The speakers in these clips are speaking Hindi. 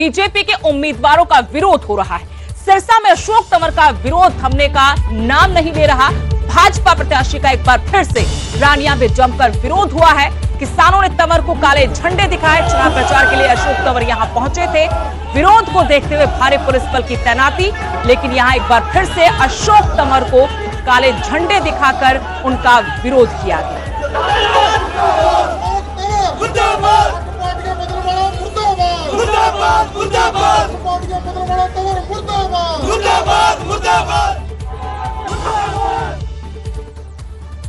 बीजेपी के उम्मीदवारों का विरोध हो रहा है। सिरसा में अशोक तंवर का विरोध थमने का नाम नहीं ले रहा। भाजपा प्रत्याशी का एक बार फिर से रानिया में जमकर विरोध हुआ है। किसानों ने तंवर को काले झंडे दिखाए। चुनाव प्रचार के लिए अशोक तंवर यहां पहुंचे थे। विरोध को देखते हुए भारी पुलिस बल की तैनाती, लेकिन यहां एक बार फिर से अशोक तंवर को काले झंडे दिखाकर उनका विरोध किया गया।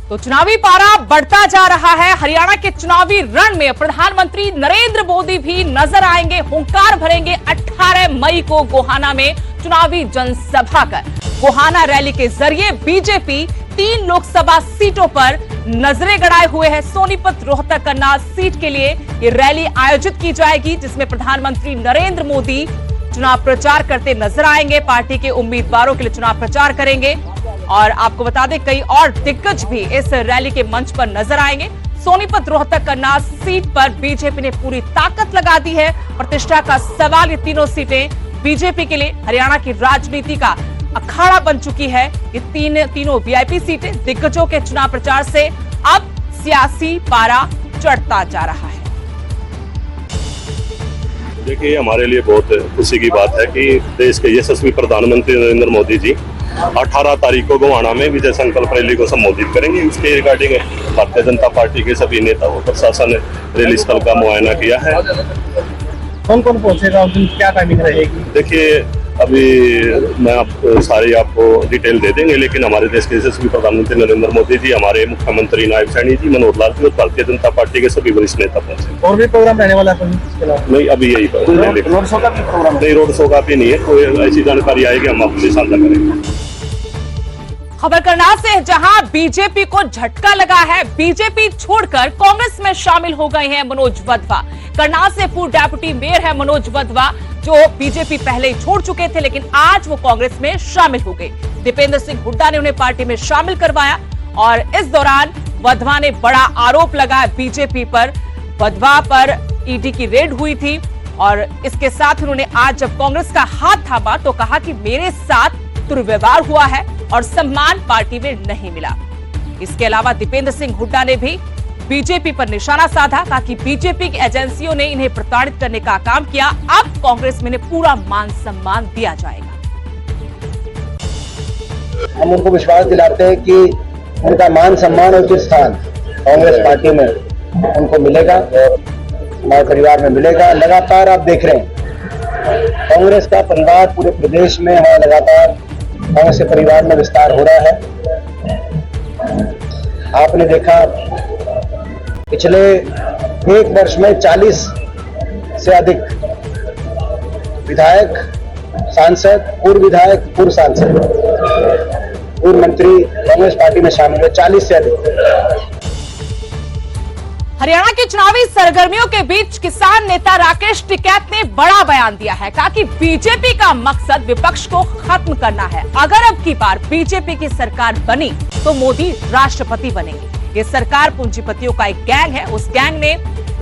तो चुनावी पारा बढ़ता जा रहा है। हरियाणा के चुनावी रण में प्रधानमंत्री नरेंद्र मोदी भी नजर आएंगे, हुंकार भरेंगे 18 मई को गोहाना में चुनावी जनसभा कर। गोहाना रैली के जरिए बीजेपी 3 लोकसभा सीटों पर नजरें गड़ाए हुए है। सोनीपत, रोहतक, करनाल सीट के लिए ये रैली आयोजित की जाएगी, जिसमें प्रधानमंत्री नरेंद्र मोदी चुनाव प्रचार करते नजर आएंगे। पार्टी के उम्मीदवारों के लिए चुनाव प्रचार करेंगे और आपको बता दें कई और दिग्गज भी इस रैली के मंच पर नजर आएंगे। सोनीपत, रोहतक, करनाल सीट पर बीजेपी ने पूरी ताकत लगा दी है। प्रतिष्ठा का सवाल ये तीनों सीटें बीजेपी के लिए हरियाणा की राजनीति का अखाड़ा बन चुकी है। ये तीनों वीआईपी सीटें दिग्गजों के चुनाव प्रचार से अब सियासी पारा चढ़ता जा रहा है। देखिए, हमारे लिए बहुत खुशी की बात है कि देश के यशस्वी प्रधानमंत्री नरेंद्र मोदी जी 18 तारीख को गोहाना में विजय संकल्प रैली को संबोधित करेंगे। इसके रिगार्डिंग भारतीय जनता पार्टी के सभी नेताओं प्रशासन ने रैली स्थल का मुआयना किया है। कौन कौन पहुंचेगा, क्या टाइमिंग रहेगी? देखिए, अभी मैं आपको डिटेल दे देंगे, लेकिन हमारे देश के यशस्वी प्रधानमंत्री नरेंद्र मोदी जी, हमारे मुख्यमंत्री नायब सैनी जी, मनोहर लाल जी और भारतीय जनता पार्टी के सभी वरिष्ठ नेता पहुंचे। और भी प्रोग्राम रहने वाला है? नहीं, अभी यही रोड शो का भी प्रोग्राम नहीं, रोड शो का भी नहीं है। कोई ऐसी जानकारी आएगी हम आपसे साझा करेंगे। खबर करनाल से, जहां बीजेपी को झटका लगा है। बीजेपी छोड़कर कांग्रेस में शामिल हो गए हैं मनोज वधवा। करनाल से पूर्व डेप्यूटी मेयर है मनोज वधवा, जो बीजेपी पहले ही छोड़ चुके थे, लेकिन आज वो कांग्रेस में शामिल हो गए। दीपेंद्र सिंह हुड्डा ने उन्हें पार्टी में शामिल करवाया और इस दौरान वधवा ने बड़ा आरोप लगाया बीजेपी पर। वधवा पर ईडी की रेड हुई थी और इसके साथ उन्होंने आज जब कांग्रेस का हाथ थामा तो कहा कि मेरे साथ दुर्व्यवहार हुआ है और सम्मान पार्टी में नहीं मिला। इसके अलावा दीपेंद्र सिंह हुड्डा ने भी बीजेपी पर निशाना साधा, कहा कि बीजेपी की एजेंसियों ने इन्हें प्रताड़ित करने का काम किया। अब कांग्रेस में इन्हें पूरा मान सम्मान दिया जाएगा। हम उनको विश्वास दिलाते हैं कि उनका मान सम्मान और उचित स्थान कांग्रेस पार्टी में उनको मिलेगा, हमारे परिवार में मिलेगा। लगातार आप देख रहे हैं कांग्रेस का परिवार पूरे प्रदेश में हमारा लगातार कांग्रेस के परिवार में विस्तार हो रहा है। आपने देखा पिछले 1 वर्ष में 40 से अधिक विधायक, सांसद, पूर्व विधायक, पूर्व सांसद, पूर्व मंत्री कांग्रेस पार्टी में शामिल हुए, 40 से अधिक। हरियाणा की चुनावी सरगर्मियों के बीच किसान नेता राकेश टिकैत ने बड़ा बयान दिया है। कहा कि बीजेपी का मकसद विपक्ष को खत्म करना है। अगर अब की बार बीजेपी की सरकार बनी तो मोदी राष्ट्रपति बनेंगे। ये सरकार पूंजीपतियों का एक गैंग है। उस गैंग ने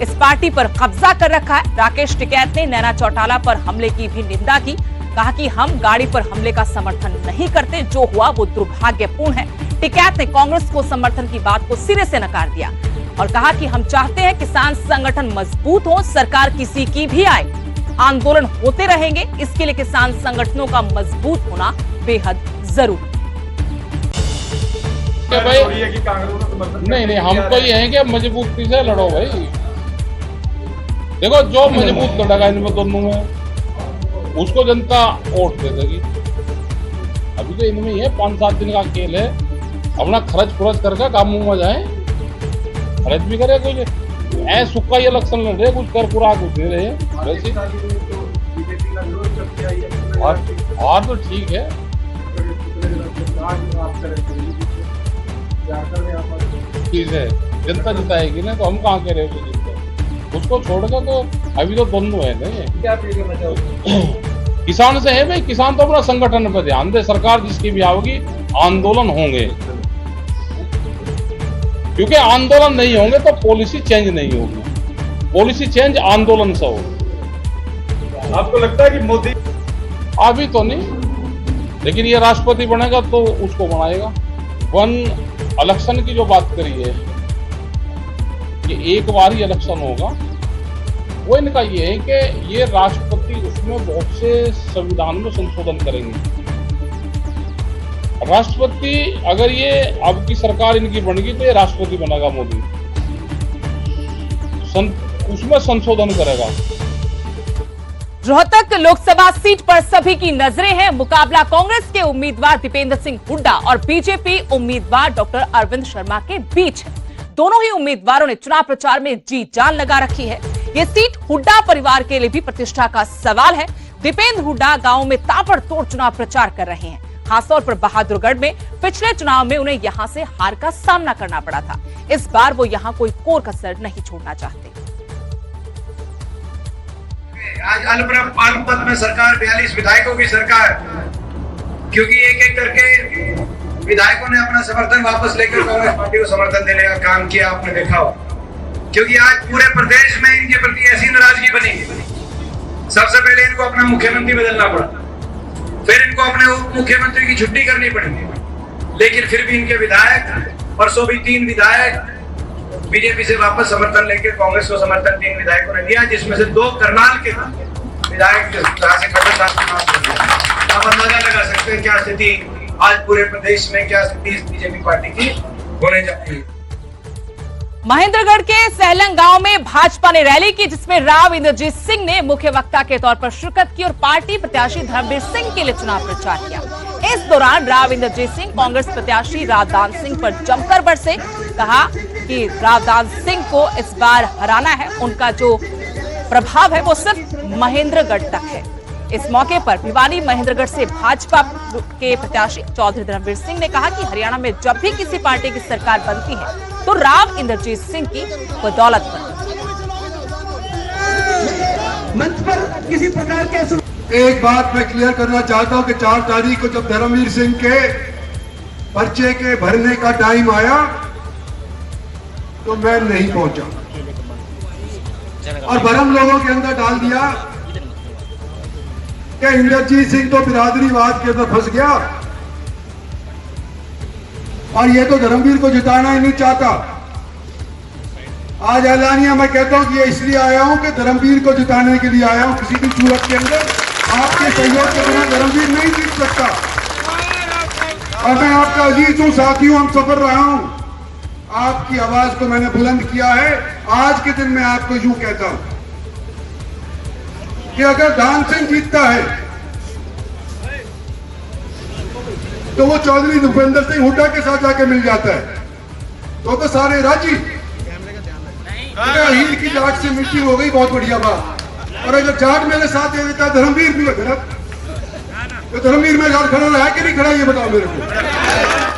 इस पार्टी पर कब्जा कर रखा है। राकेश टिकैत ने नैना चौटाला पर हमले की भी निंदा की। कहा कि हम गाड़ी पर हमले का समर्थन नहीं करते, जो हुआ वो दुर्भाग्यपूर्ण है। टिकैत ने कांग्रेस को समर्थन की बात को सिरे से नकार दिया और कहा कि हम चाहते हैं किसान संगठन मजबूत हो, सरकार किसी की भी आए, आंदोलन होते रहेंगे। इसके लिए किसान संगठनों का मजबूत होना बेहद जरूरी है। भाई नहीं, हमको ये है कि मजबूती से लड़ो भाई। देखो, जो मजबूत लड़ेगा इनमें दोनों में, उसको जनता वोट दे देगी। अभी तो इनमें ये 5-7 दिन का खेल है। अपना खर्च करके कामों में जाए, खर्च भी करे। कुछ ऐ सुक्का ये इलेक्शन लड़ रहे, कुछ कर पूरा कुछ दे रहे वैसे। और तो ठीक है, चीज है, जनता जिताएगी ना, तो हम कहाँ कह रहे हैं उसको छोड़कर। तो अभी तो दोनों है नहीं, किसान से है भाई। किसान तो अपना संगठन पर ध्यान दे। सरकार जिसकी भी आओगी, आंदोलन होंगे, क्योंकि आंदोलन नहीं होंगे तो पॉलिसी चेंज नहीं होगी। पॉलिसी चेंज आंदोलन से हो। आपको लगता है कि मोदी अभी तो नहीं, लेकिन ये राष्ट्रपति बनेगा तो उसको बनाएगा। वन इलेक्शन की जो बात करी है, ये एक बार ही इलेक्शन होगा। वो इनका ये है कि ये राष्ट्रपति उसमें बहुत से संविधान में संशोधन करेंगे। राष्ट्रपति अगर ये अब की सरकार इनकी बनेगी तो ये राष्ट्रपति बनेगा मोदी, उसमें संशोधन करेगा। रोहतक लोकसभा सीट पर सभी की नजरें हैं। मुकाबला कांग्रेस के उम्मीदवार दीपेंद्र सिंह हुड्डा और बीजेपी उम्मीदवार डॉक्टर अरविंद शर्मा के बीच है। दोनों ही उम्मीदवारों ने चुनाव प्रचार में जी जान लगा रखी है। ये सीट हुड्डा परिवार के लिए भी प्रतिष्ठा का सवाल है। दीपेंद्र हुड्डा गांव में ताबड़तोड़ चुनाव प्रचार कर रहे हैं। खासतौर पर बहादुरगढ़ में पिछले चुनाव में उन्हें यहां से हार का सामना करना पड़ा था। इस बार वो यहां कोई कोर कसर नहीं छोड़ना चाहते। आज अल्पमत में सरकार, 42 विधायकों की सरकार, क्योंकि एक एक करके विधायकों ने अपना समर्थन वापस लेकर कांग्रेस पार्टी को समर्थन देने का काम किया, आपने देखा हो। क्योंकि आज पूरे प्रदेश में इनके प्रति ऐसी नाराजगी बनी, सबसे पहले इनको अपना मुख्यमंत्री बदलना पड़ा, फिर इनको अपने उप मुख्यमंत्री की छुट्टी करनी पड़ी, लेकिन फिर भी इनके विधायक, परसों भी 3 विधायक बीजेपी से वापस समर्थन लेकर कांग्रेस को समर्थन 3 विधायकों ने दिया, जिसमें से 2 करनाल के विधायक से खबरदार। आप अंदाजा लगा सकते हैं क्या स्थिति आज पूरे प्रदेश में, क्या स्थिति बीजेपी पार्टी की होने जा रही है। महेंद्रगढ़ के सहलंग गांव में भाजपा ने रैली की, जिसमें राव इंद्रजीत सिंह ने मुख्य वक्ता के तौर पर शिरकत की और पार्टी प्रत्याशी धर्मवीर सिंह के लिए चुनाव प्रचार किया। इस दौरान राव इंद्रजीत सिंह कांग्रेस प्रत्याशी रावदान सिंह पर जमकर बरसे। कहा कि रावदान सिंह को इस बार हराना है, उनका जो प्रभाव है वो सिर्फ महेंद्रगढ़ तक है। इस मौके पर भिवानी महेंद्रगढ़ से भाजपा के प्रत्याशी चौधरी धर्मवीर सिंह ने कहा कि हरियाणा में जब भी किसी पार्टी की सरकार बनती है तो राव इंद्रजीत सिंह की बदौलत बनती है। मंच पर किसी प्रकार के एक बात मैं क्लियर करना चाहता हूं कि 4 तारीख को जब धर्मवीर सिंह के पर्चे के भरने का टाइम आया तो मैं नहीं पहुंचा और भरम लोगों के अंदर डाल दिया कि इंद्रजीत सिंह तो बिरादरीवाद के अंदर फंस गया और ये तो धर्मवीर को जिताना ही नहीं चाहता। आज ऐलानिया मैं कहता हूं कि ये इसलिए आया हूं कि धर्मवीर को जिताने के लिए आया हूं। किसी भी सूरत के अंदर आपके सहयोग के बिना धर्मवीर नहीं जीत सकता और मैं आपका अजीज हूं, साथियों, हम सफर रहा हूं। आपकी आवाज को मैंने बुलंद किया है। आज के दिन मैं आपको यूं कहता हूं कि अगर दान सिंह जीतता है तो वो चौधरी दीपेंद्र सिंह हुड्डा के साथ जाके मिल जाता है तो सारे राजी। हील की जाट से मीटिंग हो गई, बहुत बढ़िया बात। और अगर जाट मेरे साथ दे देता धर्मवीर भी गलत, तो धर्मवीर में जाट खड़ा रहा है कि नहीं खड़ा, ये बताओ मेरे को।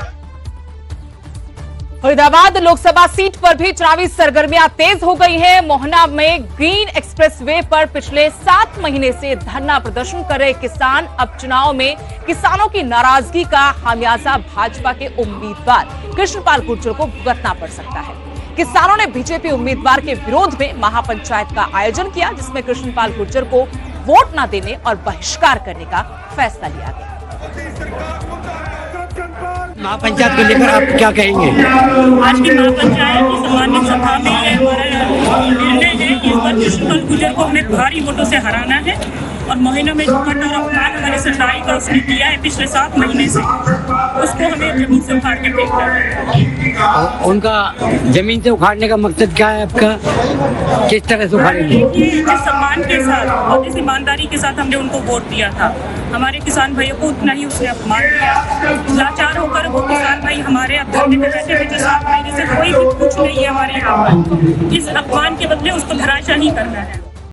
फरीदाबाद लोकसभा सीट पर भी चुनावी सरगर्मियां तेज हो गई हैं। मोहना में ग्रीन एक्सप्रेसवे पर पिछले 7 महीने से धरना प्रदर्शन कर रहे किसान अब चुनाव में किसानों की नाराजगी का खामियाजा भाजपा के उम्मीदवार कृष्णपाल गुर्जर को भुगतना पड़ सकता है। किसानों ने बीजेपी उम्मीदवार के विरोध में महापंचायत का आयोजन किया, जिसमें कृष्णपाल गुर्जर को वोट न देने और बहिष्कार करने का फैसला लिया गया। महापंचायत को लेकर आप क्या कहेंगे? आज की महापंचायत की सामान्य सभा में ये हमारा निर्णय है कि इस बार कृष्णपाल गुर्जर को हमें भारी वोटों से हराना है और महीनों में जो कठोर अपमान हमारे सरकारी का उसने किया है पिछले 7 महीने से, उसको हमें जमीन से उखाड़ के फेंकना है। उनका जमीन से उखाड़ने का मकसद क्या है आपका? किस तरह से उखाड़ेंगे? जिस सम्मान के साथ और जिस ईमानदारी के साथ हमने उनको वोट दिया था, हमारे किसान भाइयों को उतना ही उसने अपमान किया। लाचार होकर वो किसान भाई हमारे अब धरने पे बैठे हुए 7 महीने से कोई भी कुछ नहीं है हमारे यहाँ पर। इस अपमान के बदले उसको धराशाही करना है।